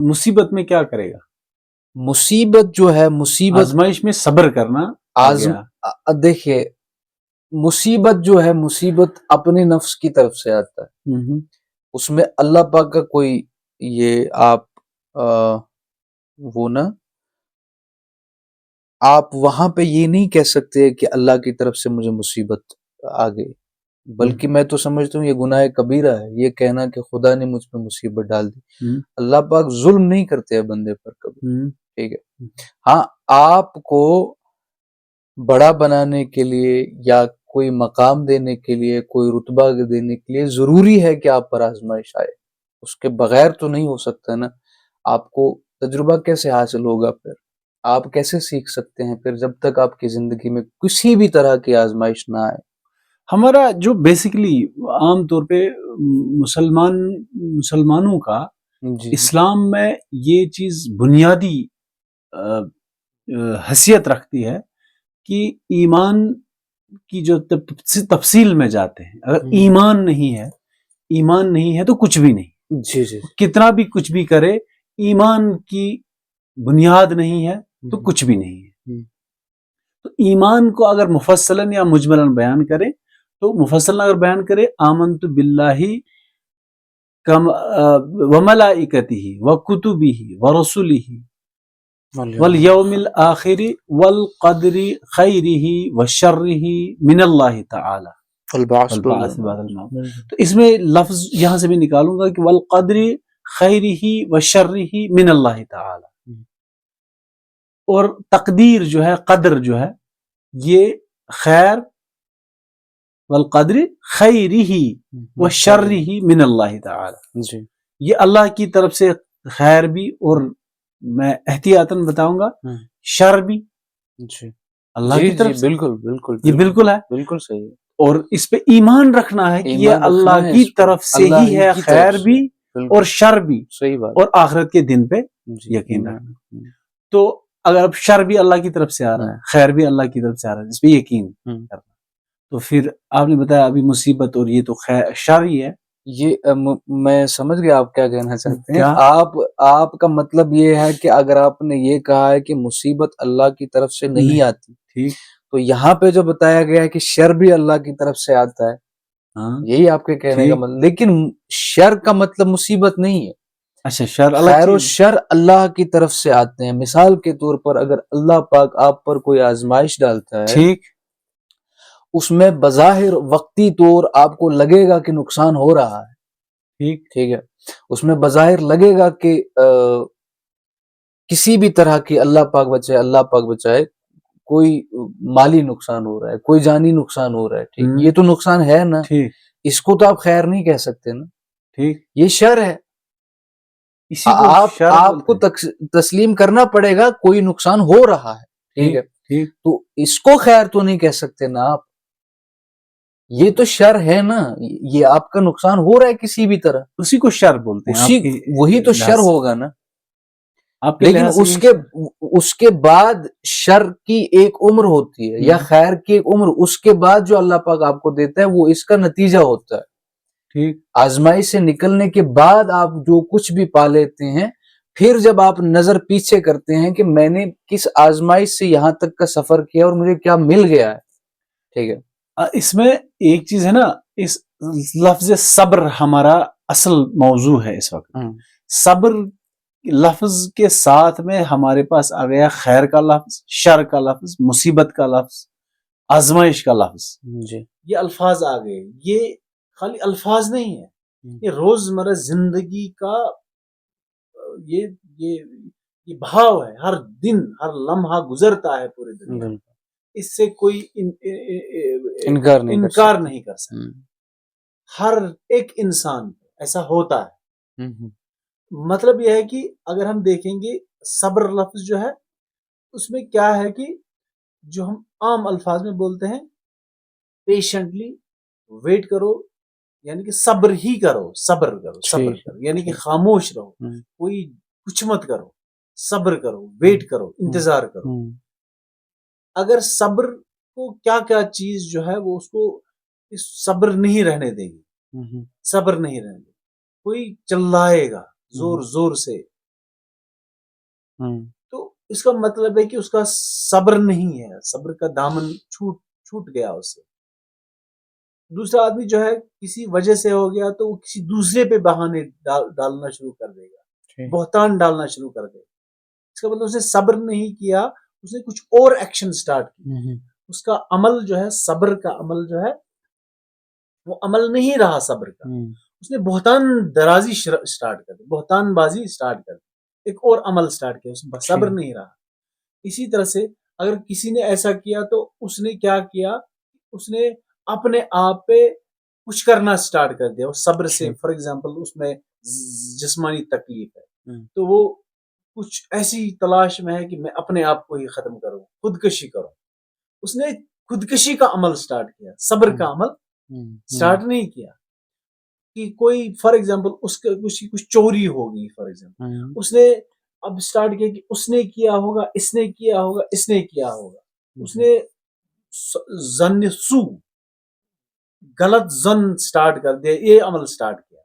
مصیبت میں کیا کرے گا؟ مصیبت جو ہے، مصیبت آزمائش میں صبر کرنا دیکھیے مصیبت جو ہے، مصیبت اپنے نفس کی طرف سے آتا ہے، اس میں اللہ پاک کا کوئی یہ آپ وہ نا آپ وہاں پہ یہ نہیں کہہ سکتے کہ اللہ کی طرف سے مجھے مصیبت آ گئی، بلکہ میں تو سمجھتا ہوں یہ گناہ کبیرہ ہے یہ کہنا کہ خدا نے مجھ پہ مصیبت ڈال دی۔ اللہ پاک ظلم نہیں کرتے ہیں بندے پر کبھی، ٹھیک ہے؟ ہاں آپ کو بڑا بنانے کے لیے یا کوئی مقام دینے کے لیے، کوئی رتبہ دینے کے لیے ضروری ہے کہ آپ پر آزمائش آئے، اس کے بغیر تو نہیں ہو سکتا نا۔ آپ کو تجربہ کیسے حاصل ہوگا؟ پھر آپ کیسے سیکھ سکتے ہیں پھر جب تک آپ کی زندگی میں کسی بھی طرح کی آزمائش نہ آئے؟ ہمارا جو بیسیکلی عام طور پہ مسلمانوں کا اسلام میں یہ چیز بنیادی حیثیت رکھتی ہے کہ ایمان کی جو تفصیل میں جاتے ہیں، اگر ایمان نہیں ہے تو کچھ بھی نہیں، جی جی کتنا بھی کچھ بھی کرے، ایمان کی بنیاد نہیں ہے تو کچھ بھی نہیں ہے۔ تو ایمان کو اگر مفصلاً یا مجملاً بیان کرے تو مفصلاً اگر بیان کرے آمنت باللہ وملائکتہ وکتبہ ورسلہ والیوم الآخر والقدر خیرہ وشرہ من اللہ تعالی والبعث بعد الموت۔ تو اس میں لفظ یہاں سے بھی نکالوں گا کہ والقدر خیرہ وشرہ من اللہ تعالی، اور تقدیر جو ہے، قدر جو ہے، یہ خیر والقدر خیرہ وشرہ من اللہ تعالی، یہ اللہ کی طرف سے خیر بھی، اور میں احتیاطاً بتاؤں گا شر بھی اللہ کی طرف سے، بالکل یہ بالکل ہے، بالکل صحیح ہے۔ اور اس پہ ایمان رکھنا ہے کہ یہ اللہ کی طرف سے ہی ہے، خیر بھی اور شر بھی، صحیح بات، اور آخرت کے دن پہ یقین رکھنا۔ تو اگر اب شر بھی اللہ کی طرف سے آ رہا ہے، خیر بھی اللہ کی طرف سے آ رہا ہے، اس پہ یقین کرنا۔ تو پھر آپ نے بتایا ابھی مصیبت، اور یہ تو شر ہی ہے۔ یہ میں سمجھ گیا آپ کیا کہنا چاہتے ہیں۔ آپ کا مطلب یہ ہے کہ اگر آپ نے یہ کہا ہے کہ مصیبت اللہ کی طرف سے نہیں آتی، ٹھیک، تو یہاں پہ جو بتایا گیا ہے کہ شر بھی اللہ کی طرف سے آتا ہے، یہی آپ کے کہنے کا مطلب۔ لیکن شر کا مطلب مصیبت نہیں ہے۔ اچھا، شر خیر و شر اللہ کی طرف سے آتے ہیں۔ مثال کے طور پر اگر اللہ پاک آپ پر کوئی آزمائش ڈالتا ہے، ٹھیک، اس میں بظاہر وقتی طور آپ کو لگے گا کہ نقصان ہو رہا ہے، ٹھیک ہے، اس میں بظاہر لگے گا کہ کسی بھی طرح کی، اللہ پاک بچائے کوئی مالی نقصان ہو رہا ہے، کوئی جانی نقصان ہو رہا ہے، ٹھیک، یہ تو نقصان ہے نا، اس کو تو آپ خیر نہیں کہہ سکتے نا، ٹھیک، یہ شر ہے۔ آپ کو تسلیم کرنا پڑے گا کوئی نقصان ہو رہا ہے، ٹھیک ہے، تو اس کو خیر تو نہیں کہہ سکتے نا آپ، یہ تو شر ہے نا، یہ آپ کا نقصان ہو رہا ہے کسی بھی طرح، اسی کو شر بولتے ہیں، وہی تو شر ہوگا نا۔ لیکن اس کے بعد شر کی ایک عمر ہوتی ہے یا خیر کی ایک عمر، اس کے بعد جو اللہ پاک آپ کو دیتا ہے وہ اس کا نتیجہ ہوتا ہے، ٹھیک، آزمائش سے نکلنے کے بعد آپ جو کچھ بھی پا لیتے ہیں، پھر جب آپ نظر پیچھے کرتے ہیں کہ میں نے کس آزمائش سے یہاں تک کا سفر کیا اور مجھے کیا مل گیا ہے، ٹھیک ہے۔ اس میں ایک چیز ہے نا، اس لفظ صبر ہمارا اصل موضوع ہے اس وقت۔ صبر لفظ کے ساتھ میں ہمارے پاس آ گیا خیر کا لفظ، شر کا لفظ، مصیبت کا لفظ، آزمائش کا لفظ، جی، یہ الفاظ آ گئے۔ یہ خالی الفاظ نہیں ہے، یہ روزمرہ زندگی کا یہ بہاؤ ہے، ہر دن ہر لمحہ گزرتا ہے پورے دن، اس سے کوئی انکار نہیں کر سکتا۔ ہر ایک انسان ایسا ہوتا ہے۔ مطلب یہ ہے کہ اگر ہم دیکھیں گے صبر لفظ جو ہے، اس میں کیا ہے کہ جو ہم عام الفاظ میں بولتے ہیں پیشنٹلی ویٹ کرو، یعنی کہ صبر ہی کرو، صبر کرو، یعنی کہ خاموش رہو، کوئی کچھ مت کرو، صبر کرو، ویٹ کرو، انتظار کرو۔ اگر صبر کو کیا کیا چیز جو ہے وہ اس کو صبر نہیں رہنے دے گی، صبر نہیں رہنے دے گی، کوئی چلائے گا زور زور سے، تو اس کا مطلب ہے کہ اس کا صبر نہیں ہے, صبر کا دامن چھوٹ گیا اس سے. دوسرا آدمی جو ہے کسی وجہ سے ہو گیا تو وہ کسی دوسرے پہ بہانے ڈالنا شروع کر دے گا, بہتان ڈالنا شروع کر دے گا. اس کا مطلب اس نے صبر نہیں کیا, اس نے کچھ اور ایکشن سٹارٹ کیا. اس کا عمل جو ہے, صبر کا عمل جو ہے وہ عمل نہیں رہا صبر کا. اس نے بہتان درازی سٹارٹ کر دی, بہتان بازی سٹارٹ کر دی, ایک اور عمل سٹارٹ کیا, اس میں صبر نہیں رہا. اسی طرح سے اگر کسی نے ایسا کیا تو اس نے کیا کیا, اس نے اپنے آپ پہ کچھ کرنا سٹارٹ کر دیا. صبر سے فار ایگزامپل اس میں جسمانی تکلیف ہے تو وہ کچھ ایسی تلاش میں ہے کہ میں اپنے آپ کو ہی ختم کروں, خودکشی کروں. اس نے خودکشی کا عمل سٹارٹ کیا, صبر کا عمل سٹارٹ نہیں کیا. کہ کوئی فار ایگزامپل اس کے کچھ چوری ہوگی فار ایگزامپل, اس نے اب سٹارٹ کیا کہ اس نے کیا ہوگا, اس نے کیا ہوگا, اس نے کیا ہوگا. اس نے ظن سو, غلط ظن سٹارٹ کر دیا, یہ عمل سٹارٹ کیا.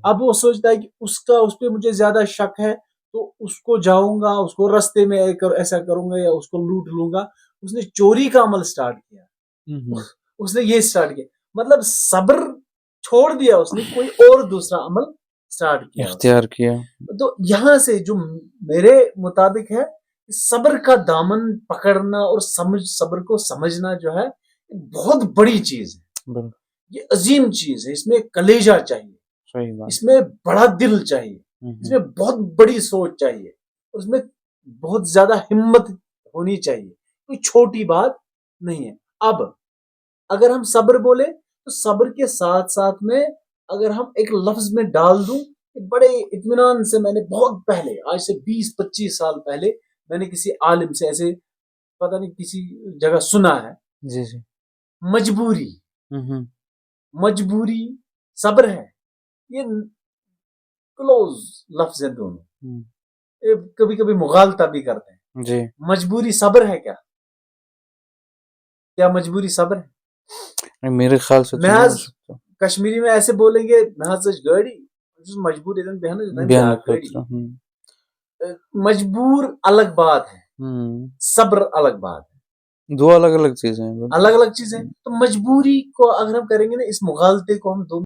اب وہ سوچتا ہے کہ اس پہ مجھے زیادہ شک ہے تو اس کو جاؤں گا, اس کو رستے میں ایسا کروں گا یا اس کو لوٹ لوں گا. اس نے چوری کا عمل سٹارٹ کیا, اس نے یہ سٹارٹ کیا. مطلب صبر چھوڑ دیا, اس نے کوئی اور دوسرا عمل سٹارٹ کیا, اختیار کیا. تو یہاں سے جو میرے مطابق ہے, صبر کا دامن پکڑنا اور صبر کو سمجھنا جو ہے بہت بڑی چیز ہے, یہ عظیم چیز ہے. اس میں کلیجہ چاہیے, اس میں بڑا دل چاہیے, اس میں بہت بڑی سوچ چاہیے, اس میں بہت زیادہ ہمت ہونی چاہیے. کوئی چھوٹی بات نہیں ہے. اب اگر ہم صبر بولے تو صبر کے ساتھ ساتھ میں اگر ہم ایک لفظ میں ڈال دوں, بڑے اطمینان سے, میں نے بہت پہلے, آج سے 20-25 سال پہلے میں نے کسی عالم سے ایسے پتہ نہیں کسی جگہ سنا ہے, مجبوری صبر ہے. یہ کلوز لفظ ہیں دونوں, کبھی کبھی مغالطہ بھی کرتے ہیں. مجبوری صبر ہے کیا مجبوری صبر ہے؟ میرے خیال سے محض کشمیری میں ایسے بولیں گے, محض گاڑی مجبور مجبور الگ بات ہے, صبر الگ بات ہے, دو الگ الگ چیزیں ہیں, الگ الگ چیزیں. تو مجبوری کو اگر ہم کریں گے نا, اس مغالطے کو ہم دو